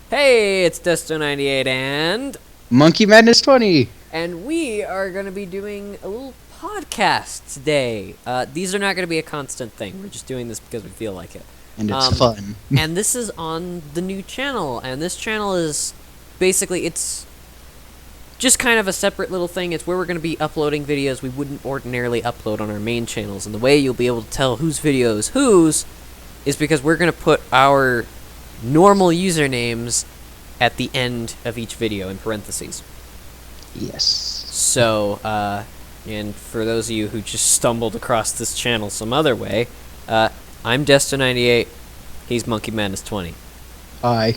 Hey, it's Desto98 and Monkey Madness 20. we are going to be doing a little podcast today. These are not going to be a constant thing. We're just doing this because we feel like it. And it's fun. And this is on the new channel, and this channel is basically, it's just kind of a separate little thing. It's where we're going to be uploading videos we wouldn't ordinarily upload on our main channels, and the way you'll be able to tell whose video is whose is because we're going to put our normal usernames at the end of each video in parentheses. Yes. So, and for those of you who just stumbled across this channel some other way, I'm Desto98, he's Monkey Madness 20. Hi.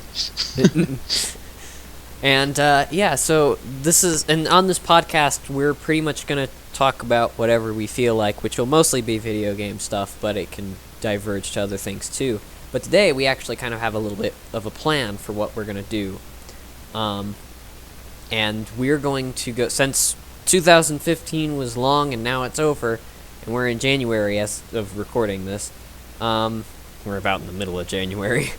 And, yeah, so this is, and on this podcast, we're pretty much going to talk about whatever we feel like, which will mostly be video game stuff, but it can diverge to other things too. But today, we actually kind of have a little bit of a plan for what we're going to do. And we're going to go, since 2015 was long and now it's over, and we're in January as of recording this, we're about in the middle of January,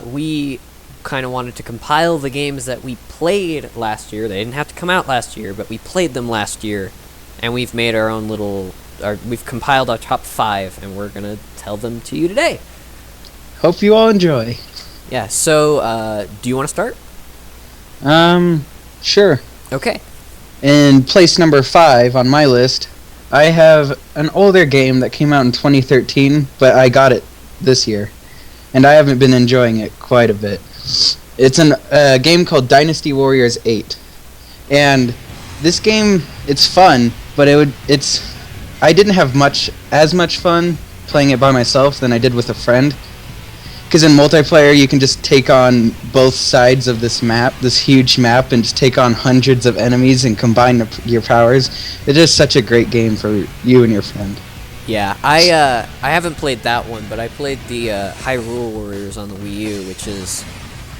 we kind of wanted to compile the games that we played last year. They didn't have to come out last year, but we played them last year, and we've made our own little, we've compiled our top 5, and we're going to tell them to you today. Hope you all enjoy. Yeah, so, do you want to start? Sure. Okay. In place number 5 on my list, I have an older game that came out in 2013, but I got it this year, and I haven't been enjoying it quite a bit. It's a game called Dynasty Warriors 8, and this game, it's fun, but I didn't have as much fun playing it by myself than I did with a friend. Because in multiplayer, you can just take on both sides of this map, this huge map, and just take on hundreds of enemies and combine your powers. It is such a great game for you and your friend. Yeah, I haven't played that one, but I played the Hyrule Warriors on the Wii U, which is,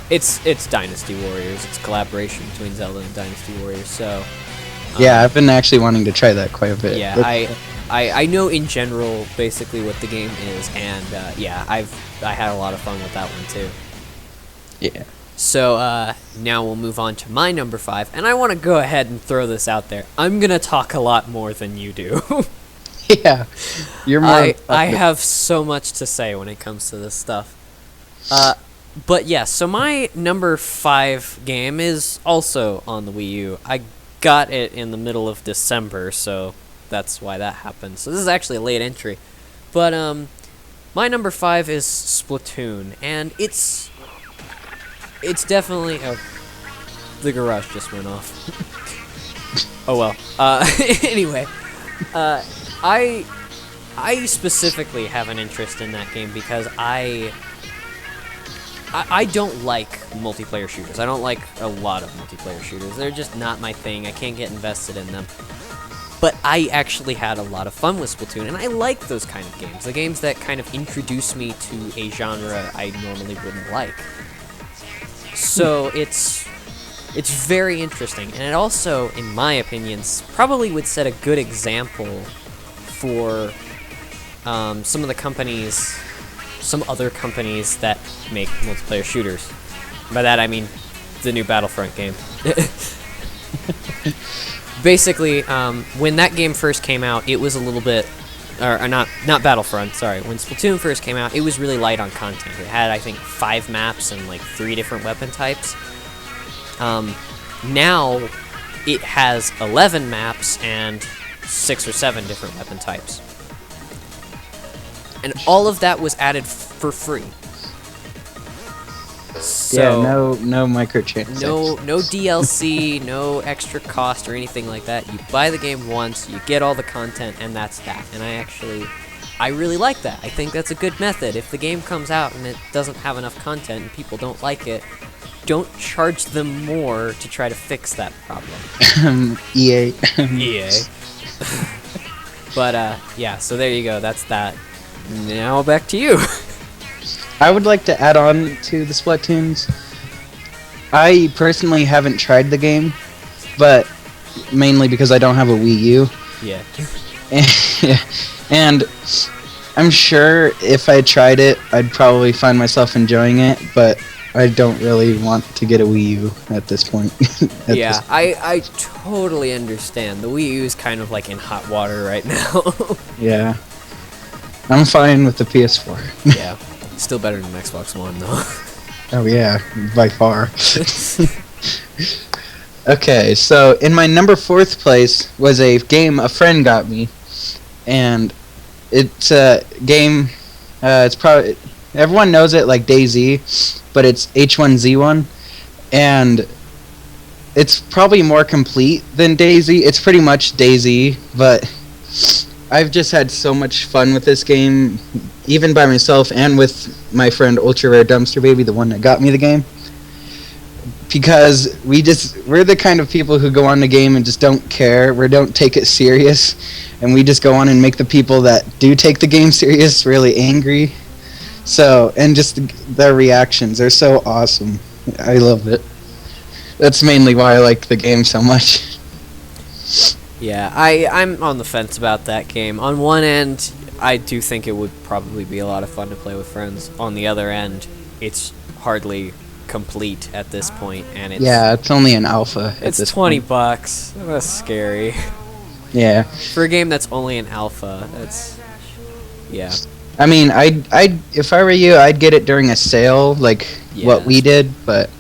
it's Dynasty Warriors. It's a collaboration between Zelda and Dynasty Warriors. So yeah, I've been actually wanting to try that quite a bit. Yeah, I know in general basically what the game is, and yeah, I had a lot of fun with that one too. Yeah. So now we'll move on to my number 5, and I want to go ahead and throw this out there. I'm gonna talk a lot more than you do. Yeah, you're more. I have so much to say when it comes to this stuff. But yeah, so my number 5 game is also on the Wii U. I got it in the middle of December, so that's why that happened. So this is actually a late entry. But my number 5 is Splatoon, and it's definitely the garage just went off. Oh well. Anyway, I specifically have an interest in that game because I don't like multiplayer shooters. I don't like a lot of multiplayer shooters. They're just not my thing. I can't get invested in them. But I actually had a lot of fun with Splatoon, and I like those kind of games. The games that kind of introduce me to a genre I normally wouldn't like. So it's very interesting, and it also, in my opinion, probably would set a good example for some other companies that make multiplayer shooters. By that I mean the new Battlefront game. Basically, when that game first came out, it was a little bit, or not Battlefront, sorry. When Splatoon first came out, it was really light on content. It had, I think, 5 maps and like 3 different weapon types. Now, it has 11 maps and 6 or 7 different weapon types. And all of that was added for free. So, yeah, no microtransactions. No DLC, no extra cost or anything like that. You buy the game once, you get all the content, and that's that. And I really like that. I think that's a good method. If the game comes out and it doesn't have enough content and people don't like it, don't charge them more to try to fix that problem. EA. EA. But, yeah, so there you go. That's that. Now back to you. I would like to add on to the Splatoons. I personally haven't tried the game, but mainly because I don't have a Wii U. Yeah. And I'm sure if I tried it, I'd probably find myself enjoying it, but I don't really want to get a Wii U at this point. Yeah, I totally understand. The Wii U is kind of like in hot water right now. Yeah. I'm fine with the PS4. Yeah, still better than Xbox One though. Oh yeah, by far. Okay, so in my number 4th place was a game a friend got me, and it's a game. It's probably everyone knows it like DayZ, but it's H1Z1, and it's probably more complete than DayZ. It's pretty much DayZ, but I've just had so much fun with this game, even by myself and with my friend Ultra Rare Dumpster Baby, the one that got me the game. Because we're the kind of people who go on the game and just don't care. We don't take it serious, and we just go on and make the people that do take the game serious really angry. So, and just their reactions, they're so awesome. I love it. That's mainly why I like the game so much. Yeah, I'm on the fence about that game. On one end, I do think it would probably be a lot of fun to play with friends. On the other end, it's hardly complete at this point, and it's only an alpha. It's $20. That's scary. Yeah. For a game that's only an alpha, that's I mean, I'd if I were you, I'd get it during a sale, like what we did. But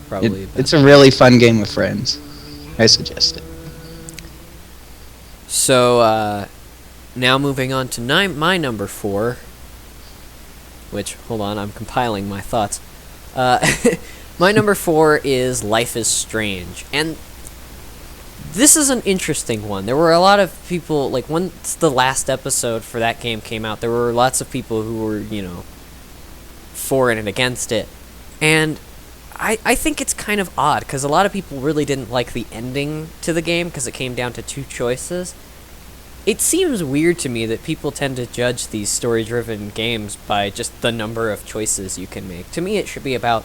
probably it's a really fun game with friends. I suggest it. So now moving on to my number 4. Which, hold on, I'm compiling my thoughts. My number 4 is Life is Strange, and this is an interesting one. There were a lot of people, like, once the last episode for that game came out, there were lots of people who were, for it and against it, and I think it's kind of odd, because a lot of people really didn't like the ending to the game, because it came down to 2 choices. It seems weird to me that people tend to judge these story-driven games by just the number of choices you can make. To me, it should be about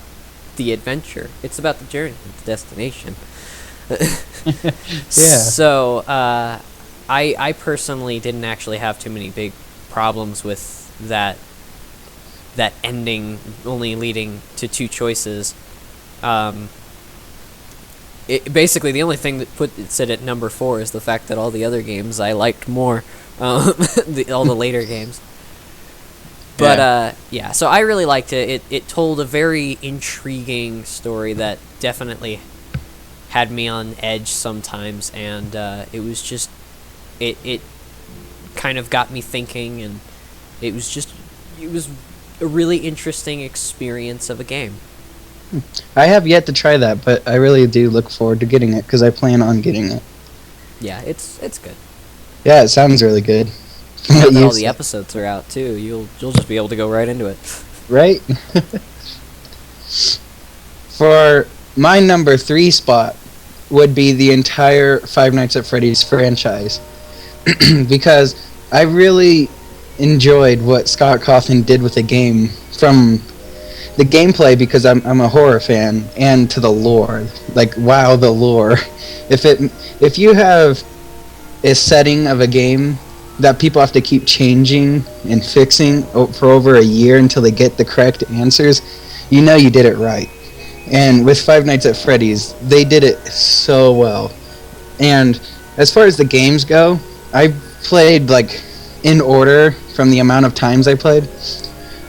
the adventure. It's about the journey, the destination. Yeah. So, I personally didn't actually have too many big problems with that ending only leading to 2 choices. Basically, the only thing that puts it at number 4 is the fact that all the other games I liked more, all the later games. But so I really liked it. It told a very intriguing story that definitely had me on edge sometimes, and it was just it kind of got me thinking, and it was a really interesting experience of a game. I have yet to try that, but I really do look forward to getting it because I plan on getting it. Yeah, it's good. Yeah, it sounds really good. And all the episodes are out too. You'll just be able to go right into it. Right? For my number 3 spot would be the entire Five Nights at Freddy's franchise. Because I really enjoyed what Scott Cawthon did with the game, from the gameplay, because I'm a horror fan, and to the lore. Like, wow, the lore. If you have a setting of a game that people have to keep changing and fixing for over a year until they get the correct answers, you know you did it right. And with Five Nights at Freddy's, they did it so well. And as far as the games go, I played, like, in order from the amount of times I played.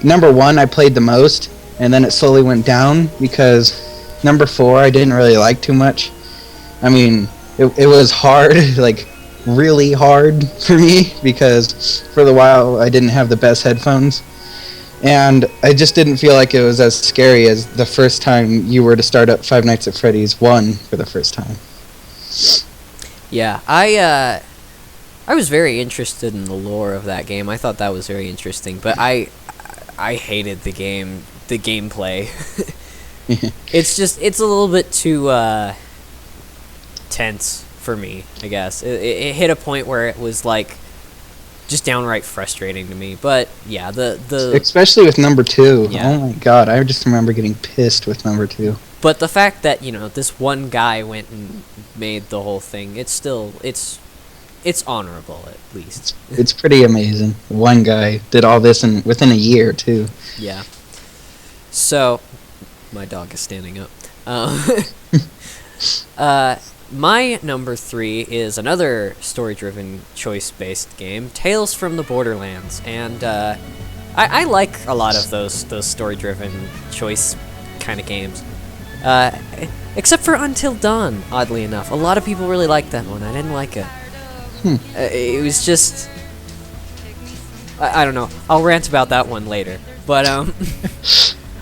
Number 1, I played the most, and then it slowly went down because number 4 I didn't really like too much. I mean, it was hard, like really hard for me, because for the while I didn't have the best headphones, and I just didn't feel like it was as scary as the first time you were to start up Five Nights at Freddy's 1 for the first time. Yeah, I was very interested in the lore of that game. I thought that was very interesting, but I hated the gameplay. It's a little bit too tense for me, I guess. It hit a point where it was like just downright frustrating to me. But yeah, the especially with number 2. Yeah. Oh my god, I just remember getting pissed with number 2. But the fact that, this one guy went and made the whole thing, it's honorable, at least. It's pretty amazing. One guy did all this within a year too. Yeah. So, My dog is standing up. My number 3 is another story-driven, choice-based game, Tales from the Borderlands, and I like a lot of those story-driven, choice kind of games. Except for Until Dawn, oddly enough. A lot of people really liked that one. I didn't like it. It was just... I don't know. I'll rant about that one later. But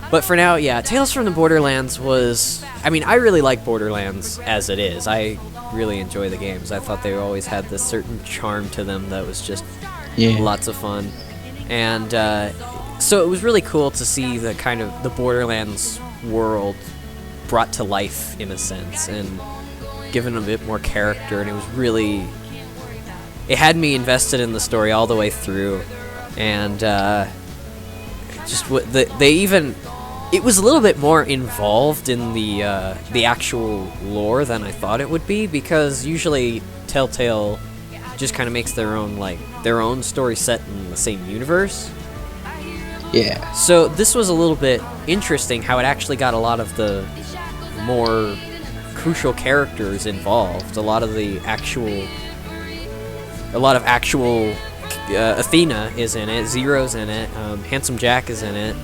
but for now, yeah, Tales from the Borderlands was... I mean, I really like Borderlands as it is. I really enjoy the games. I thought they always had this certain charm to them that was just lots of fun. And so it was really cool to see the kind of the Borderlands world brought to life in a sense and given a bit more character, and it was really... It had me invested in the story all the way through, and just what they even... It was a little bit more involved in the actual lore than I thought it would be, because usually Telltale just kind of makes their own story set in the same universe. Yeah. So this was a little bit interesting how it actually got a lot of the more crucial characters involved. A lot of actual Athena is in it, Zero's in it, Handsome Jack is in it.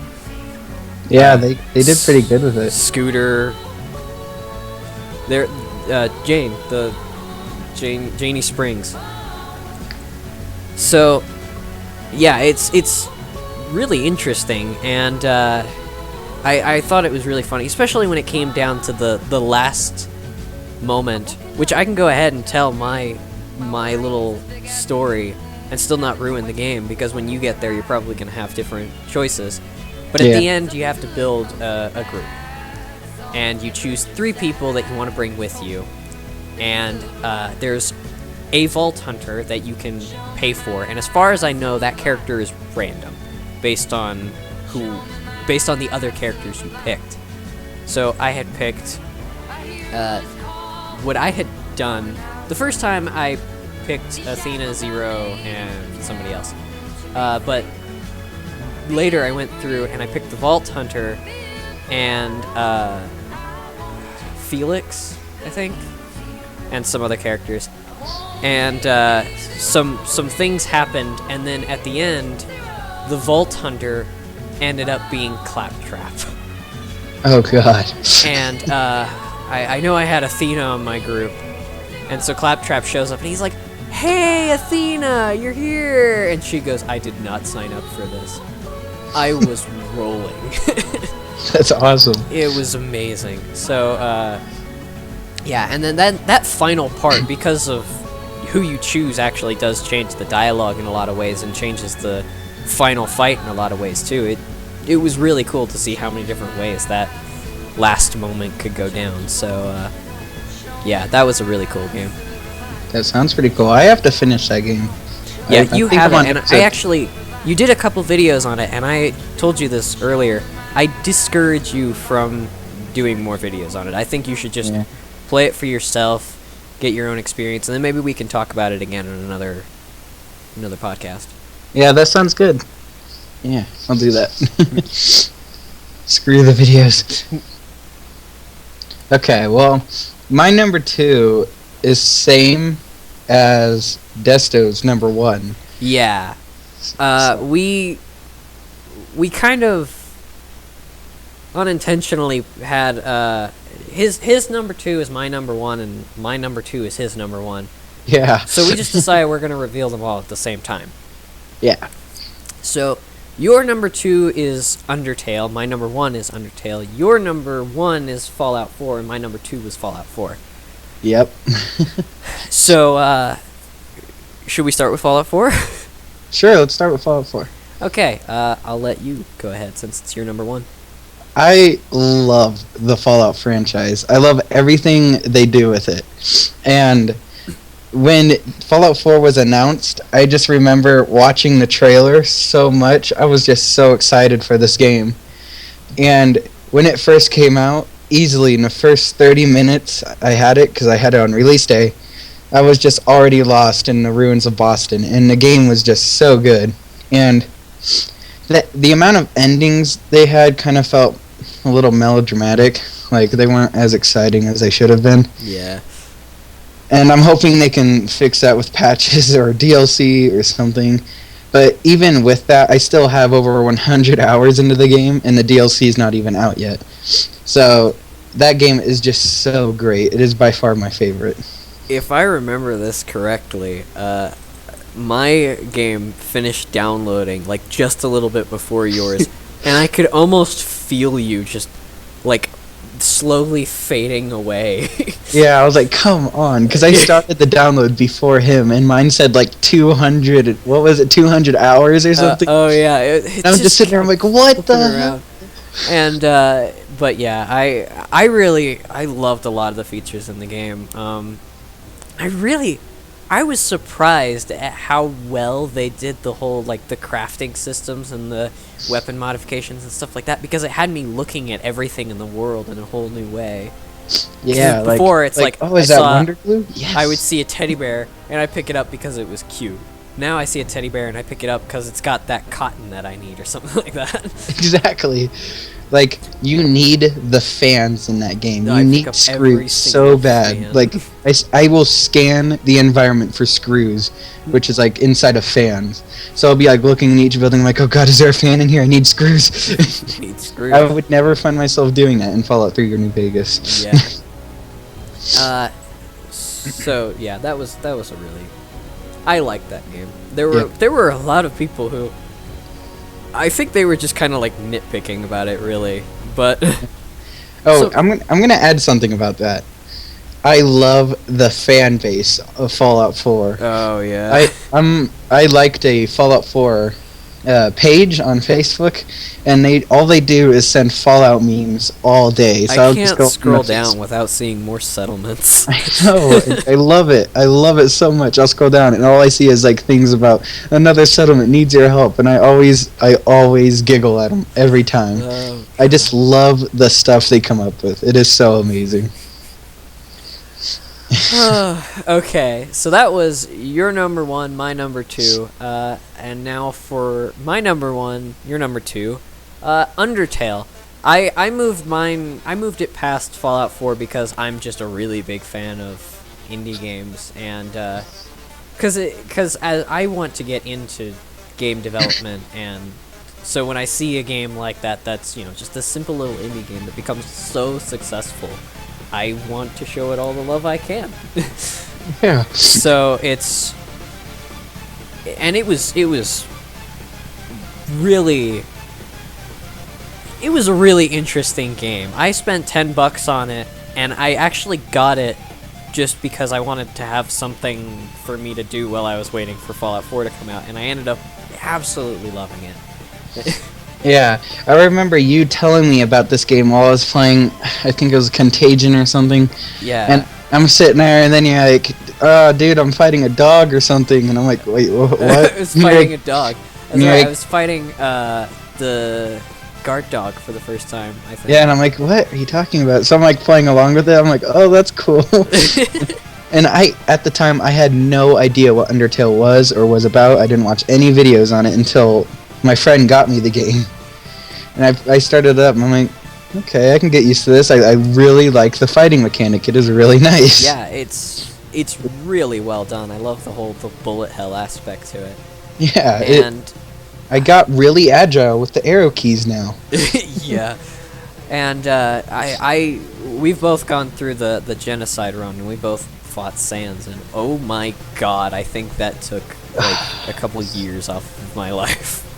Yeah, they did pretty good with it. Scooter. There, Janie Springs. So, yeah, it's really interesting, and I thought it was really funny, especially when it came down to the last moment, which I can go ahead and tell my little story and still not ruin the game, because when you get there, you're probably going to have different choices. But at the end, you have to build a group. And you choose 3 people that you want to bring with you. And there's a Vault Hunter that you can pay for. And as far as I know, that character is random, based on the other characters you picked. So I had picked... what I had done... The first time I picked Athena, Zero, and somebody else. But... Later, I went through and I picked the Vault Hunter and Felix, I think, and some other characters. And some things happened, and then at the end, the Vault Hunter ended up being Claptrap. Oh god. And I know I had Athena on my group, and so Claptrap shows up and he's like, "Hey, Athena, you're here!" And she goes, "I did not sign up for this." I was rolling. That's awesome. It was amazing. So, yeah, and then that final part, because of who you choose, actually does change the dialogue in a lot of ways and changes the final fight in a lot of ways, too. It was really cool to see how many different ways that last moment could go down. So, yeah, that was a really cool game. That sounds pretty cool. I have to finish that game. Yeah, you have it, and I actually... You did a couple videos on it, and I told you this earlier. I discourage you from doing more videos on it. I think you should just play it for yourself, get your own experience, and then maybe we can talk about it again in another podcast. Yeah, that sounds good. Yeah, I'll do that. Screw the videos. Okay, well, my number 2 is same as Desto's number 1. Yeah. We kind of unintentionally had his number 2 is my number 1, and my number 2 is his number 1. Yeah. So we just decided we're gonna reveal them all at the same time. Yeah. So your number 2 is Undertale. My number 1 is Undertale. Your number 1 is Fallout 4, and my number 2 was Fallout 4. Yep. So should we start with Fallout 4? Sure, let's start with Fallout 4. Okay, I'll let you go ahead since it's your number 1. I love the Fallout franchise. I love everything they do with it. And when Fallout 4 was announced, I just remember watching the trailer so much. I was just so excited for this game. And when it first came out, easily in the first 30 minutes I had it, because I had it on release day, I was just already lost in the ruins of Boston, and the game was just so good. And the amount of endings they had kind of felt a little melodramatic. Like, they weren't as exciting as they should have been. Yeah. And I'm hoping they can fix that with patches or DLC or something. But even with that, I still have over 100 hours into the game, and the DLC is not even out yet. So that game is just so great. It is by far my favorite. If I remember this correctly, my game finished downloading like just a little bit before yours, and I could almost feel you just like slowly fading away. Yeah, I was like, come on, because I started the download before him, and mine said like 200, what was it, 200 hours or something? Oh yeah, and I'm just sitting there, I'm like, what the hell? And but yeah, I loved a lot of the features in the game. I was surprised at how well they did the whole, like, the crafting systems and the weapon modifications and stuff like that, because it had me looking at everything in the world in a whole new way. Yeah, before it's like oh, is that Wonder Glue? Yes. I would see a teddy bear and I pick it up because it was cute. Now I see a teddy bear and I pick it up because it's got that cotton that I need or something like that. Exactly. Like, you need the fans in that game. No, you need screws so bad. fan. Like, I will scan the environment for screws, which is like inside of fans. So I'll be like looking in each building, like, oh god, is there a fan in here? I need screws. Need screws. I would never find myself doing that in Fallout 3 or New Vegas. Yeah. So yeah, that was a really, I liked that game. There were a lot of people who, I think they were just kind of like nitpicking about it, really. But I'm gonna add something about that. I love the fan base of Fallout 4. Oh yeah. I liked a Fallout 4 page on Facebook, and all they do is send Fallout memes all day. So I can't scroll down without seeing more settlements. I know. I love it. I love it so much. I'll scroll down, and all I see is like things about another settlement needs your help, and I always giggle at them every time. I just love the stuff they come up with. It is so amazing. Okay, so that was your number one, my number two, and now for my number one, your number two, Undertale. I moved it past Fallout 4 because I'm just a really big fan of indie games, and because I want to get into game development, and so when I see a game like that, that's, you know, just a simple little indie game that becomes so successful, I want to show it all the love I can. Yeah. So it was a really interesting game. I spent $10 on it, and I actually got it just because I wanted to have something for me to do while I was waiting for Fallout 4 to come out, and I ended up absolutely loving it. Yeah, I remember you telling me about this game while I was playing, I think it was Contagion or something. Yeah. And I'm sitting there, and then you're like, dude, I'm fighting a dog or something. And I'm like, wait, what? I was fighting a dog. I was fighting the guard dog for the first time, I think. Yeah, and I'm like, what are you talking about? So I'm like playing along with it. I'm like, oh, that's cool. And at the time, I had no idea what Undertale was or was about. I didn't watch any videos on it until my friend got me the game, and I started it up, and I'm like, okay, I can get used to this. I really like the fighting mechanic. It is really nice. Yeah, it's really well done. I love the bullet hell aspect to it. Yeah, and I got really agile with the arrow keys now. Yeah, and we've both gone through the genocide run, and we both fought Sans, and oh my god, I think that took like a couple years off of my life.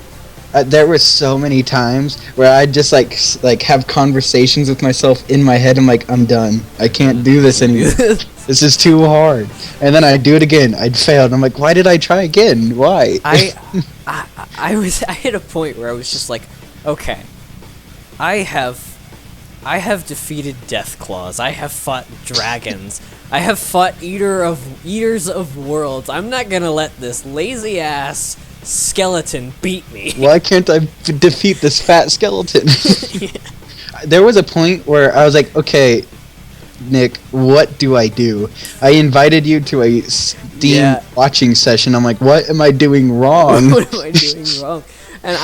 There were so many times where I'd just like have conversations with myself in my head. I'm like, I'm done. I can't do this anymore. This is too hard. And then I'd do it again. I'd fail. And I'm like, why did I try again? Why? I hit a point where I was just like, okay, I have defeated Deathclaws. I have fought dragons. I have fought eaters of worlds. I'm not gonna let this lazy ass skeleton beat me. Why can't I defeat this fat skeleton? Yeah. There was a point where I was like, okay, Nick, what do? I invited you to a Steam watching session. I'm like, what am I doing wrong? What am I doing wrong? And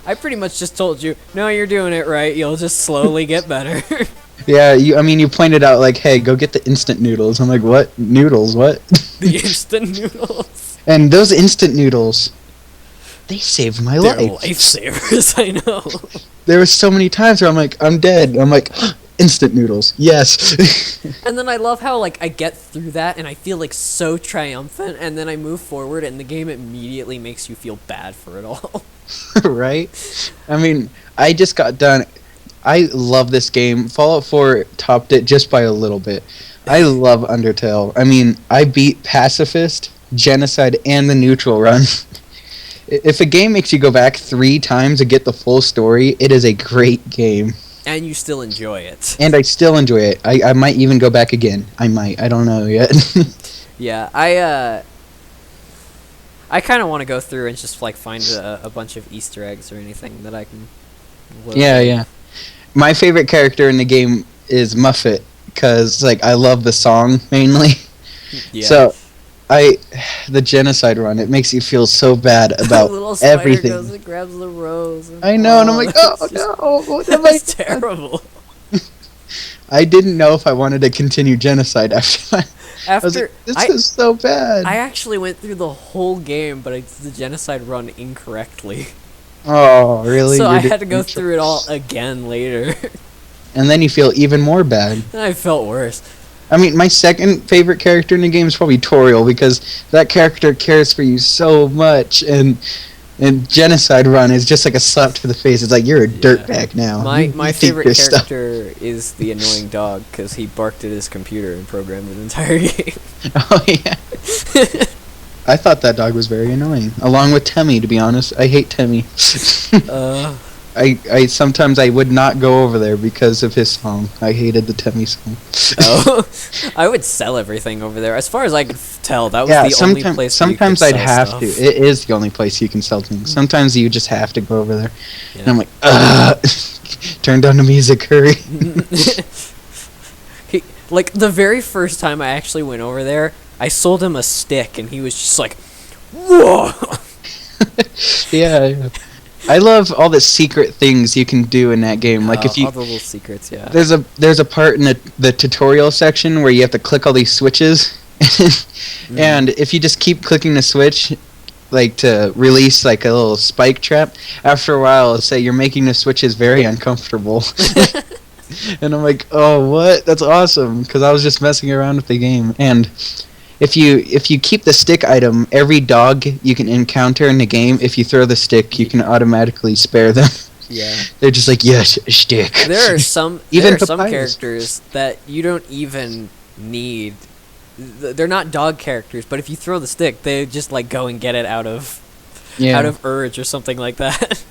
I I pretty much just told you, no, you're doing it right. You'll just slowly get better. Yeah, you pointed out, like, hey, go get the instant noodles. I'm like, what? Noodles, what? The instant noodles. And those instant noodles, they saved my They're life. lifesavers, I know. There were so many times where I'm like, I'm dead. I'm like, instant noodles, yes. And then I love how, like, I get through that and I feel, like, so triumphant, and then I move forward and the game immediately makes you feel bad for it all. Right? I mean, I just got done. I love this game. Fallout 4 topped it just by a little bit. I love Undertale. I mean, I beat Pacifist, Genocide, and the Neutral Run. If a game makes you go back 3 times to get the full story, it is a great game. And you still enjoy it. And I still enjoy it. I might even go back again. I might. I don't know yet. Yeah, I kind of want to go through and just, like, find a bunch of Easter eggs or anything that I can look at. Yeah. My favorite character in the game is Muffet, because, like, I love the song, mainly. Yeah. So, the Genocide Run, it makes you feel so bad about little spider everything. goes and grabs the rose. I know, and I'm like, oh no, what am I That's terrible. I didn't know if I wanted to continue Genocide after that. I was like, this is so bad. I actually went through the whole game, but I did the Genocide Run incorrectly. Oh, really? So I had to go through it all again later. And then you feel even more bad. I felt worse. I mean, my second favorite character in the game is probably Toriel, because that character cares for you so much, and Genocide Run is just like a slap to the face. It's like, you're a dirtbag now. My favorite character is the annoying dog, because he barked at his computer and programmed an entire game. Oh, yeah. I thought that dog was very annoying, along with Temmie, to be honest. I hate Temmie. I sometimes I would not go over there because of his song. I hated the Temmie song. Oh, I would sell everything over there. As far as I could tell, that was the only place. Sometimes I'd have to. It is the only place you can sell things. Sometimes you just have to go over there, and I'm like, ugh. Turn down the music, hurry. Like the very first time I actually went over there, I sold him a stick, and he was just like, "Whoa!" Yeah. I love all the secret things you can do in that game. Like if you all the little secrets, yeah. There's a part in the tutorial section where you have to click all these switches, and if you just keep clicking the switch, like to release like a little spike trap, after a while it'll say you're making the switches very uncomfortable. And I'm like, oh, what? That's awesome, because I was just messing around with the game. And if you keep the stick item, every dog you can encounter in the game, if you throw the stick, you can automatically spare them. Yeah. They're just like, yes, a stick. There are some characters that you don't even need. They're not dog characters, but if you throw the stick, they just like go and get it out of urge or something like that.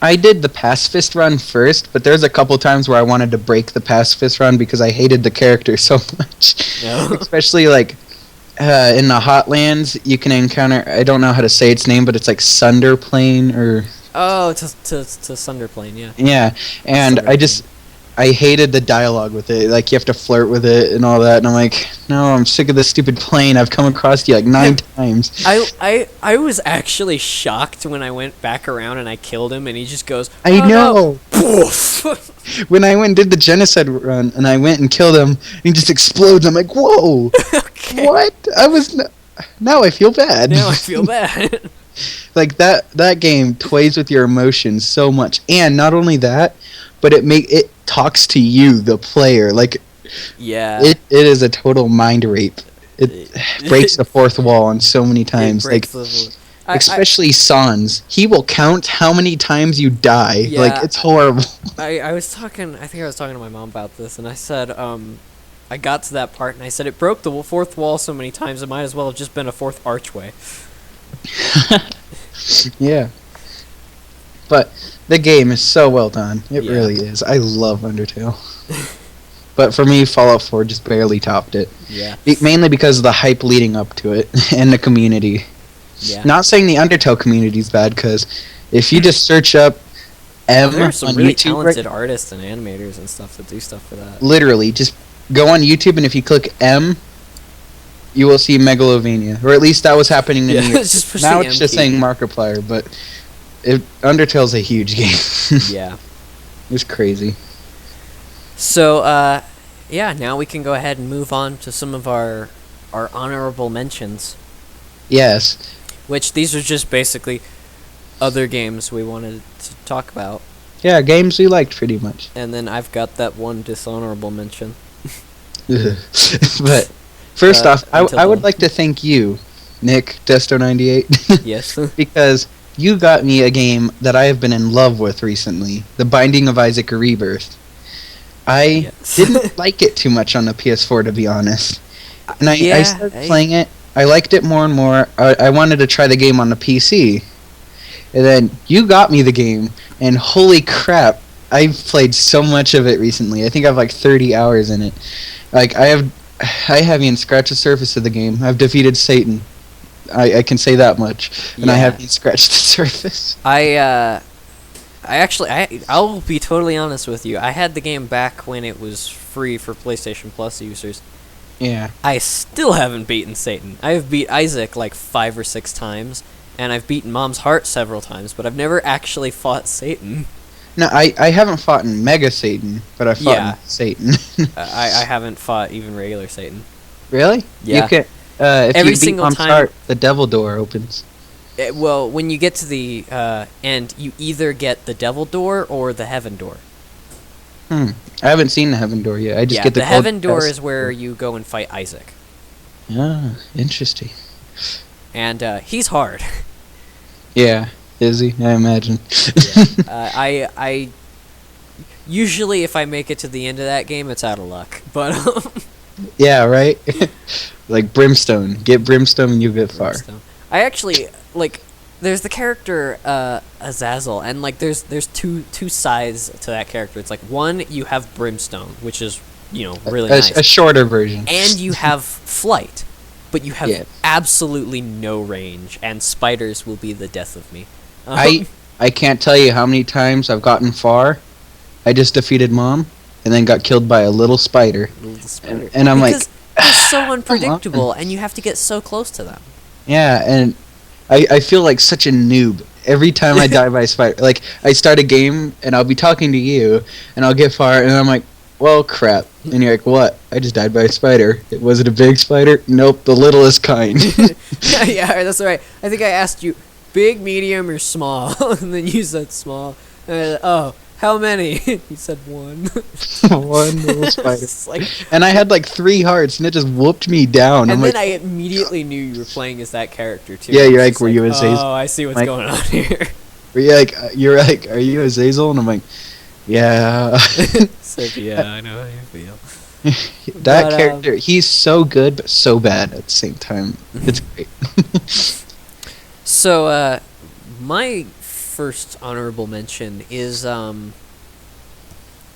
I did the pacifist run first, but there's a couple times where I wanted to break the pacifist run because I hated the character so much. No. Especially like in the Hotlands, you can encounter, I don't know how to say its name, but it's like Sunderplane or... Oh, to Sunderplane, yeah. Yeah, and I hated the dialogue with it. Like, you have to flirt with it and all that, and I'm like, no, I'm sick of this stupid plane. I've come across you like 9 times. I was actually shocked when I went back around and I killed him, and he just goes, I know! No. When I went and did the genocide run, and I went and killed him, and he just explodes, I'm like, whoa! Okay. What? Now I feel bad. Now I feel bad. Like, that game toys with your emotions so much. And not only that, but it talks to you, the player. Like, yeah, it is a total mind rape. It breaks the fourth wall on so many times. Like, especially Sans. He will count how many times you die. Yeah, like, it's horrible. I think I was talking to my mom about this, and I said, I got to that part, and I said, it broke the fourth wall so many times, it might as well have just been a fourth archway. Yeah. But the game is so well done. It really is. I love Undertale. But for me, Fallout 4 just barely topped it. Yeah. Mainly because of the hype leading up to it and the community. Yeah. Not saying the Undertale community is bad, because if you just search up M there are some on really YouTube, talented artists and animators and stuff that do stuff for that. Literally, just go on YouTube, and if you click M, you will see Megalovania. Or at least that was happening in New York. Now it's just saying Markiplier, but Undertale's a huge game. Yeah. It was crazy. So, yeah, now we can go ahead and move on to some of our honorable mentions. Yes. Which, these are just basically other games we wanted to talk about. Yeah, games we liked pretty much. And then I've got that one dishonorable mention. But, first off, I would like to thank you, Nick, Desto98. Yes. Because you got me a game that I have been in love with recently, The Binding of Isaac Rebirth. I didn't like it too much on the PS4, to be honest. And I started playing it. I liked it more and more. I wanted to try the game on the PC. And then you got me the game, and holy crap, I've played so much of it recently. I think I have like 30 hours in it. Like, I haven't even scratched the surface of the game. I've defeated Satan. I can say that much. And I haven't scratched the surface. I'll be totally honest with you. I had the game back when it was free for PlayStation Plus users. Yeah. I still haven't beaten Satan. I've beat Isaac like 5 or 6 times, and I've beaten Mom's Heart several times, but I've never actually fought Satan. No, I haven't fought in Mega Satan, but I fought in Satan. I haven't fought even regular Satan. Really? Yeah. You can, if Every you beat single Mom's time. Heart, the devil door opens. Well, when you get to the end, you either get the devil door or the heaven door. I haven't seen the heaven door yet. I just get the heaven door is where you go and fight Isaac. Ah, interesting. And he's hard. Yeah, is he? I imagine. I usually, if I make it to the end of that game, it's out of luck. But yeah, right. Like Brimstone. Get Brimstone and you get far. I actually like. There's the character Azazel, and like there's two sides to that character. It's like, one, you have Brimstone, which is really nice, a shorter version, and you have flight, but you have absolutely no range, and spiders will be the death of me. I can't tell you how many times I've gotten far. I just defeated Mom, and then got killed by a little spider. And I'm because they're so unpredictable, and you have to get so close to them. Yeah, and I feel like such a noob every time I die by a spider. Like, I start a game, and I'll be talking to you, and I'll get far, and I'm like, well, crap. And you're like, what? I just died by a spider. Was it a big spider? Nope, the littlest kind. Yeah, that's right. I think I asked you, big, medium, or small? And then you said small. And oh, how many? You said one. One little spider. And I had like 3 hearts, and it just whooped me down. And then I immediately knew you were playing as that character, too. Yeah, you're like, were you Azazel? Oh, I see what's going on here. You're like, are you Azazel? And I'm like, yeah. Yeah, I know how you feel. That character, he's so good, but so bad at the same time. It's great. So, my first honorable mention is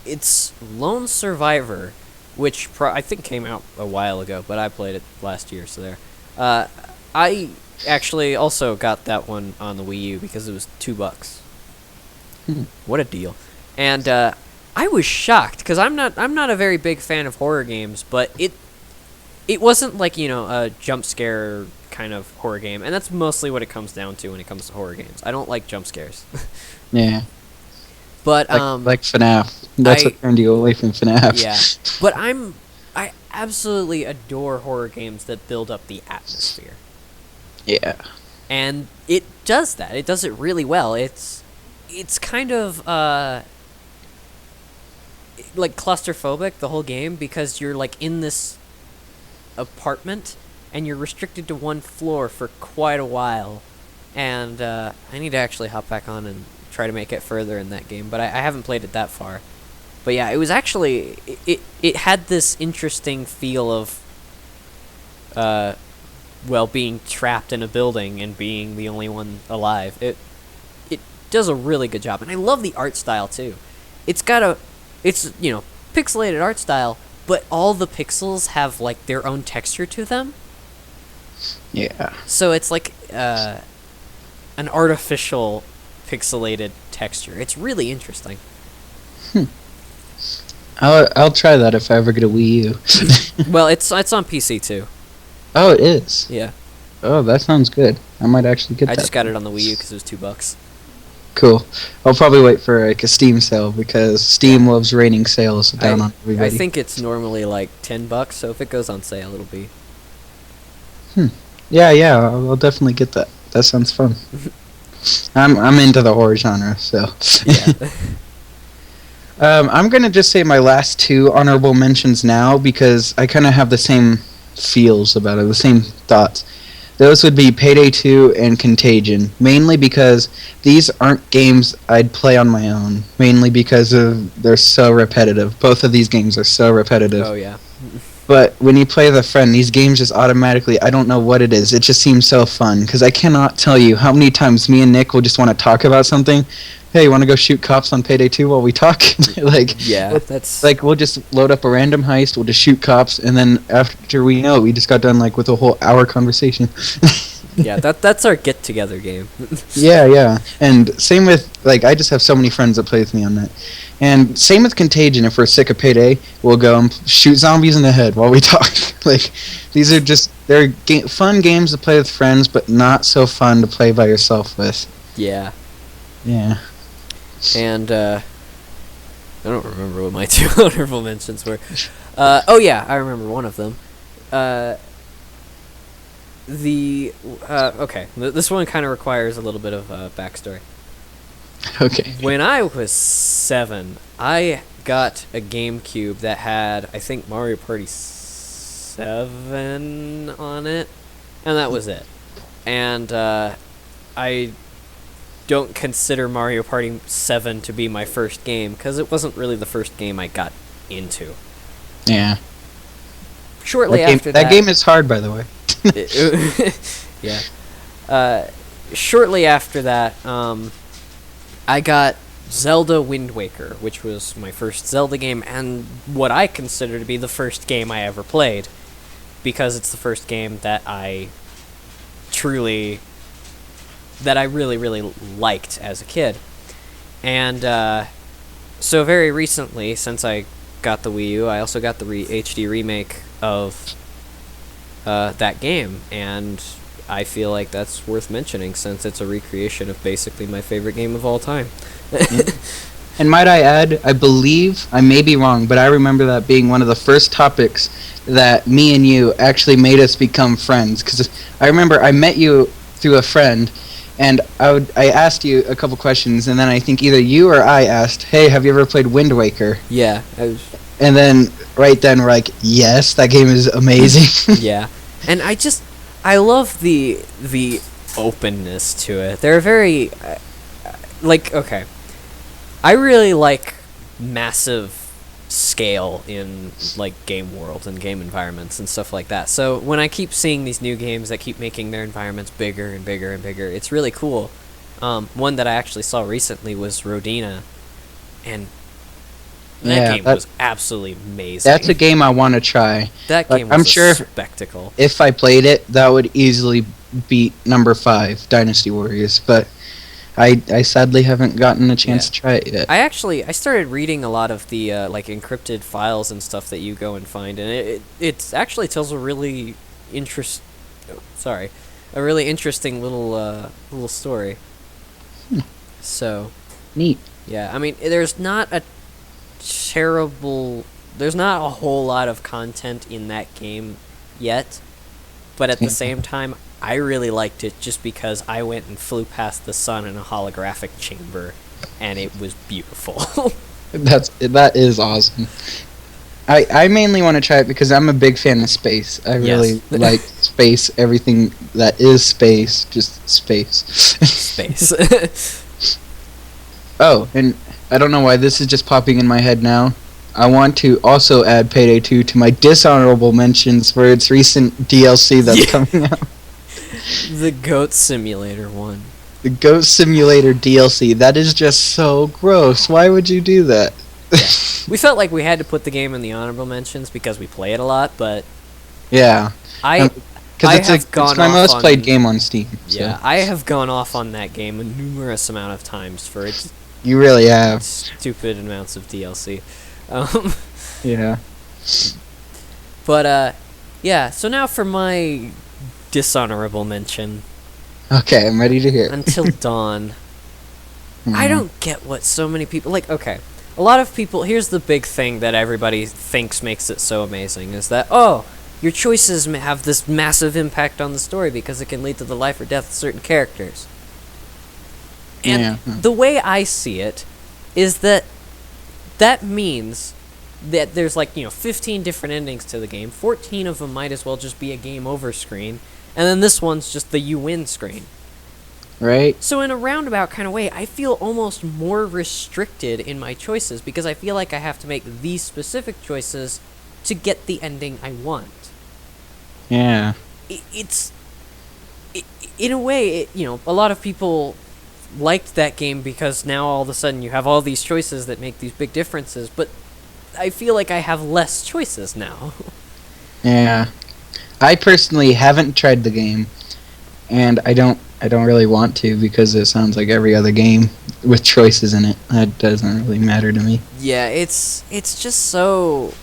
it's Lone Survivor, which I think came out a while ago, but I played it last year, so there. I actually also got that one on the Wii U because it was $2. What a deal! And I was shocked because I'm not a very big fan of horror games, but it wasn't like a jump scare kind of horror game, and that's mostly what it comes down to when it comes to horror games. I don't like jump scares. Yeah. But like FNAF. That's what turned you away from FNAF. Yeah. But I absolutely adore horror games that build up the atmosphere. Yeah. And it does that. It does it really well. It's kind of like claustrophobic, the whole game, because you're like in this apartment and you're restricted to one floor for quite a while. And I need to actually hop back on and try to make it further in that game, but I haven't played it that far. But yeah, it was actually it had this interesting feel of being trapped in a building and being the only one alive. It does a really good job, and I love the art style too. It's pixelated art style, but all the pixels have like their own texture to them. Yeah. So it's like an artificial pixelated texture. It's really interesting. I'll try that if I ever get a Wii U. Well, it's on PC too. Oh, it is? Yeah. Oh, that sounds good. I might actually get that. I just got it on the Wii U because it was $2. Cool. I'll probably wait for like a Steam sale because Steam loves raining sales down on everybody. I think it's normally like $10, so if it goes on sale, it'll be. Yeah, I'll definitely get that. That sounds fun. I'm into the horror genre, so. Yeah. I'm gonna just say my last two honorable mentions now because I kind of have the same feels about it, the same thoughts. Those would be Payday 2 and Contagion, mainly because these aren't games I'd play on my own, mainly because they're so repetitive. Both of these games are so repetitive. Oh, yeah. But when you play with a friend, these games just automatically, I don't know what it is, it just seems so fun, because I cannot tell you how many times me and Nick will just want to talk about something. Hey, you want to go shoot cops on Payday 2 while we talk? Yeah, that's... Like, we'll just load up a random heist, we'll just shoot cops, and then after we know, we just got done, like, with a whole hour conversation. Yeah, that's our get-together game. Yeah. And same with, like, I just have so many friends that play with me on that. And same with Contagion. If we're sick of Payday, we'll go and shoot zombies in the head while we talk. Like, these are just, they're fun games to play with friends, but not so fun to play by yourself with. Yeah. Yeah. And, I don't remember what my two honorable mentions were. Oh yeah, I remember one of them. Okay, this one kind of requires a little bit of backstory. Okay. When I was 7, I got a GameCube that had, I think, Mario Party 7 on it, and that was it. And I don't consider Mario Party 7 to be my first game, because it wasn't really the first game I got into. Yeah. Shortly after that... That game is hard, by the way. Yeah. Shortly after that, I got Zelda Wind Waker, which was my first Zelda game, and what I consider to be the first game I ever played, because it's the first game that I really, really liked as a kid. And so very recently, since I got the Wii U, I also got the HD remake of that game, and I feel like that's worth mentioning since it's a recreation of basically my favorite game of all time. And might I add, I believe, I may be wrong, but I remember that being one of the first topics that me and you actually made us become friends, because I remember I met you through a friend, and I asked you a couple questions, and then I think either you or I asked, hey, have you ever played Wind Waker? Yeah. And then, right then, we're like, yes, that game is amazing. Yeah. And I love the openness to it. They're very, okay. I really like massive scale in, like, game worlds and game environments and stuff like that. So when I keep seeing these new games that keep making their environments bigger and bigger and bigger, it's really cool. One that I actually saw recently was Rodina, and that game was absolutely amazing. That's a game I want to try. That game was a spectacle. If I played it, that would easily beat number 5, Dynasty Warriors, but I sadly haven't gotten a chance to try it yet. I started reading a lot of the like encrypted files and stuff that you go and find, and it actually tells a really interesting little story. So neat. Yeah, I mean, there's not a whole lot of content in that game yet, but at the same time, I really liked it just because I went and flew past the sun in a holographic chamber, and it was beautiful. That is awesome. I mainly want to try it because I'm a big fan of space. I really like space, everything that is space, just space. Space. Oh, and I don't know why this is just popping in my head now. I want to also add Payday 2 to my dishonorable mentions for its recent DLC that's coming out. The Goat Simulator one. The Goat Simulator DLC. That is just so gross. Why would you do that? Yeah. We felt like we had to put the game in the honorable mentions because we play it a lot, but... Yeah. Because it's my most played game on Steam. So. Yeah, I have gone off on that game a numerous amount of times for its... You really have. Stupid amounts of DLC. Yeah. But, yeah, so now for my dishonorable mention. Okay, I'm ready to hear. Until Dawn. I don't get what so many people like. Okay, a lot of people. Here's the big thing that everybody thinks makes it so amazing is that your choices have this massive impact on the story because it can lead to the life or death of certain characters. And the way I see it is that means that there's 15 different endings to the game. 14 of them might as well just be a game over screen, and then this one's just the you win screen. Right. So in a roundabout kind of way, I feel almost more restricted in my choices because I feel like I have to make these specific choices to get the ending I want. Yeah. In a way, a lot of people liked that game because now all of a sudden you have all these choices that make these big differences, but I feel like I have less choices now. Yeah. I personally haven't tried the game, and I don't really want to because it sounds like every other game with choices in it. That doesn't really matter to me. Yeah, it's just so...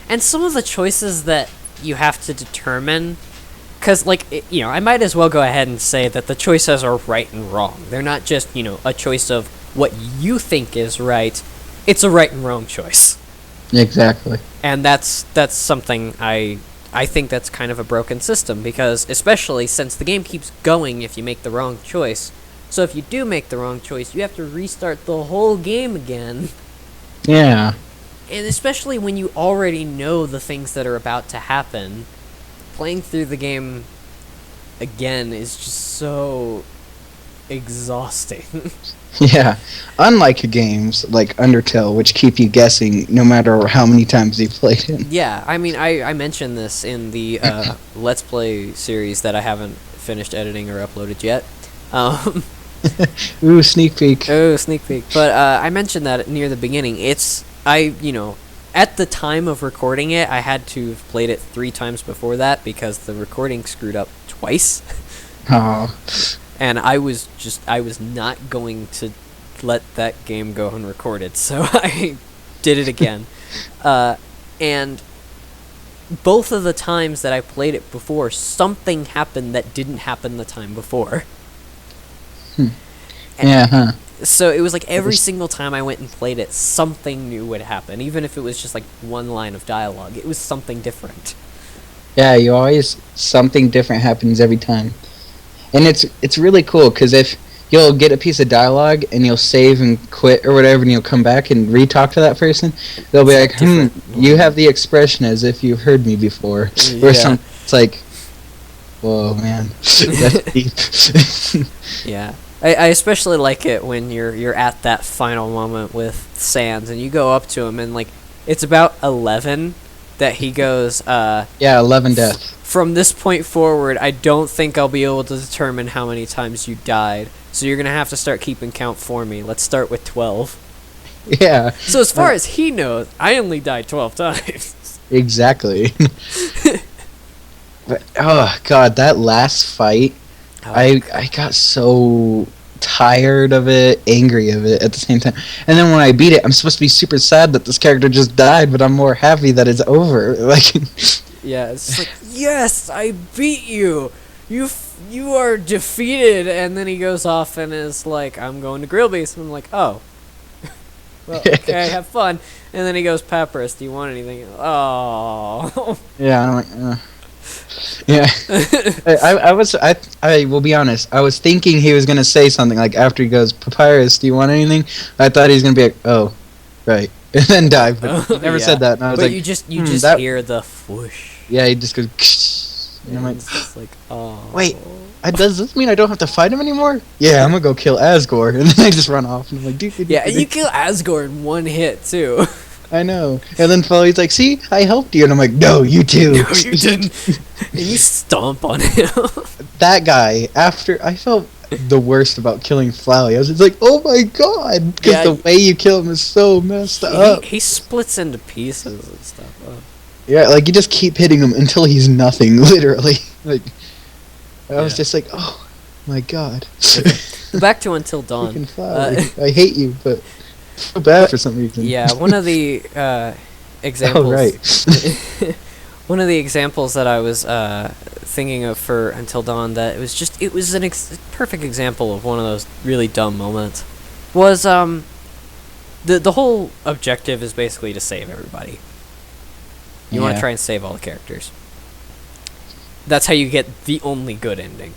And some of the choices that you have to determine... Because, I might as well go ahead and say that the choices are right and wrong. They're not just, a choice of what you think is right. It's a right and wrong choice. Exactly. And that's something I think that's kind of a broken system, because especially since the game keeps going if you make the wrong choice. So if you do make the wrong choice, you have to restart the whole game again. Yeah. And especially when you already know the things that are about to happen, playing through the game again is just so exhausting. Yeah. Unlike games like Undertale, which keep you guessing no matter how many times you played it. Yeah, I mean, I mentioned this in the Let's Play series that I haven't finished editing or uploaded yet. Ooh, sneak peek. Oh, sneak peek. But I mentioned that near the beginning. At the time of recording it, I had to have played it 3 times before that because the recording screwed up twice. Oh. And I was not going to let that game go unrecorded, so I did it again. And both of the times that I played it before, something happened that didn't happen the time before. Yeah, huh. So it was like every single time I went and played it, something new would happen. Even if it was just like one line of dialogue, it was something different. Yeah, something different happens every time. And it's really cool, because if you'll get a piece of dialogue and you'll save and quit or whatever, and you'll come back and re-talk to that person, they'll be like, you have the expression as if you've heard me before. Or something. It's like, whoa, man. That's deep. Yeah. I especially like it when you're at that final moment with Sans, and you go up to him, and it's about 11 that he goes, 11 death. From this point forward, I don't think I'll be able to determine how many times you died, so you're gonna have to start keeping count for me. Let's start with 12. Yeah. So as far as he knows, I only died 12 times. Exactly. But, oh god, that last fight, I got so tired of it, angry of it at the same time. And then when I beat it, I'm supposed to be super sad that this character just died, but I'm more happy that it's over. Yeah, it's like, yes, I beat you. You are defeated. And then he goes off and is like, I'm going to Grillby's. And I'm like, oh. Well, okay, have fun. And then he goes, Papyrus, do you want anything? Oh. Yeah, I'm like, yeah. I will be honest, I was thinking he was going to say something like after he goes, Papyrus, do you want anything? I thought he was going to be like, oh, right. And then die, but he never said that. And I was but like, you just hear the whoosh. Yeah, he just goes, and I'm like, it's just like, oh. Wait, does this mean I don't have to fight him anymore? Yeah, I'm going to go kill Asgore. And then I just run off. And I'm like, dude. Yeah, and you kill Asgore in one hit, too. I know. And then Foley's like, see, I helped you. And I'm like, no, you too. No, you didn't. And you stomp on him. That guy, after, I felt the worst about killing Flowey. I was just like, oh my god. Because the way you kill him is so messed up. He splits into pieces and stuff. Oh. Yeah, you just keep hitting him until he's nothing, literally. I was just like, oh my god. Back to Until Dawn. I hate you, but so bad for some reason. Yeah, one of the examples. Oh, right. One of the examples that I was thinking of for Until Dawn, that it was a perfect example of one of those really dumb moments. was the whole objective is basically to save everybody. You want to try and save all the characters. That's how you get the only good ending.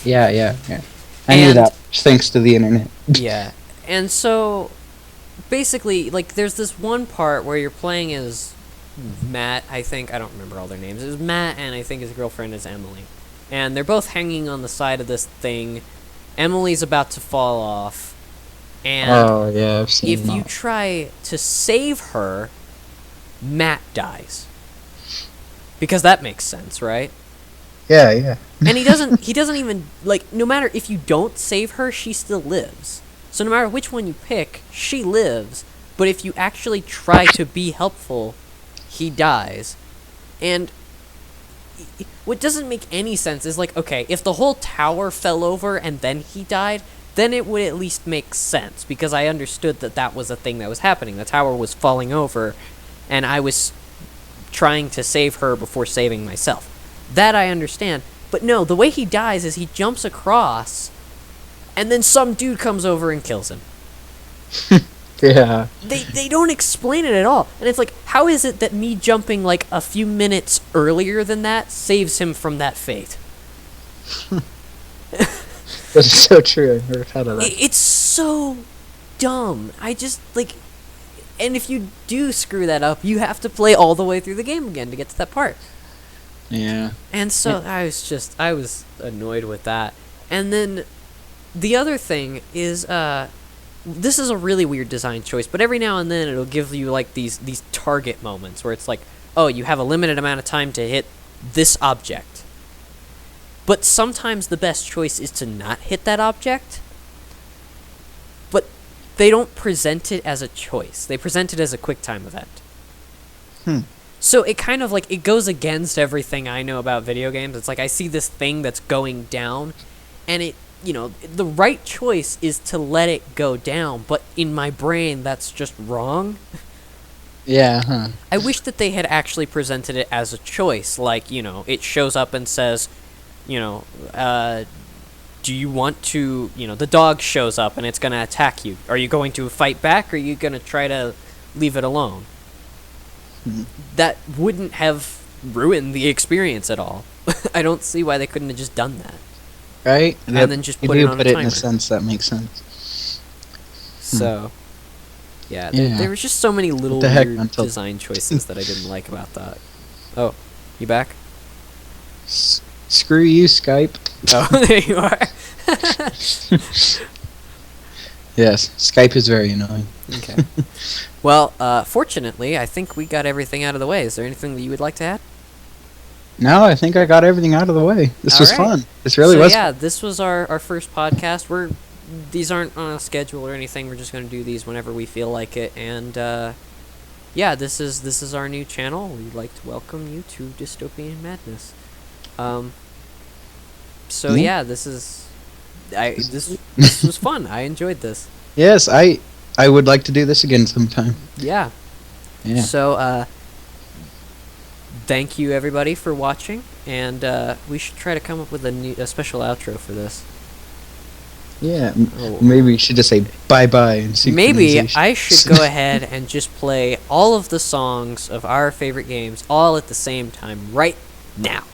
Yeah. I knew that, thanks to the internet. Yeah, and so basically, like, there's this one part where you're playing as Matt, I think. I don't remember all their names. It was Matt, and I think his girlfriend is Emily. And they're both hanging on the side of this thing. Emily's about to fall off. And I've seen if you try to save her, Matt dies. Because that makes sense, right? Yeah. And he doesn't even, like, no matter if you don't save her, she still lives. So no matter which one you pick, she lives. But if you actually try to be helpful, he dies. And what doesn't make any sense is, like, okay, if the whole tower fell over and then he died, then it would at least make sense, because I understood that that was a thing that was happening. The tower was falling over, and I was trying to save her before saving myself. That I understand. But no, the way he dies is he jumps across, and then some dude comes over and kills him. Yeah. They don't explain it at all. And it's like, how is it that me jumping like a few minutes earlier than that saves him from that fate? That's so true. I never thought of that. It's so dumb. I just, like... And if you do screw that up, you have to play all the way through the game again to get to that part. Yeah. And so I was annoyed with that. And then the other thing is, this is a really weird design choice, but every now and then it'll give you like these target moments where it's like, oh, you have a limited amount of time to hit this object. But sometimes the best choice is to not hit that object. But they don't present it as a choice. They present it as a QuickTime event. So it kind of like, it goes against everything I know about video games. It's like I see this thing that's going down, and it, you know, the right choice is to let it go down, but in my brain that's just wrong. Yeah, I wish that they had actually presented it as a choice, like, you know, it shows up and says, you know, do you want to, you know, the dog shows up and it's going to attack you. Are you going to fight back, or are you going to try to leave it alone? That wouldn't have ruined the experience at all. I don't see why they couldn't have just done that. Right? And then just put it on a timer. In a sense that makes sense. So, yeah, there was just so many little weird design choices that I didn't like about that. Oh, you back? Screw you, Skype. Oh, there you are. Yes, Skype is very annoying. Okay. Well, fortunately, I think we got everything out of the way. Is there anything that you would like to add? No, I think I got everything out of the way. This was fun. This really was. Yeah, this was our first podcast. These aren't on a schedule or anything. We're just going to do these whenever we feel like it. And yeah, this is our new channel. We'd like to welcome you to Dystopian Madness. So yeah, this was fun. I enjoyed this. Yes, I would like to do this again sometime. Yeah. So thank you everybody for watching, and we should try to come up with a special outro for this. Yeah, maybe we should just say bye-bye and synchronization. Maybe I should go ahead and just play all of the songs of our favorite games all at the same time right now.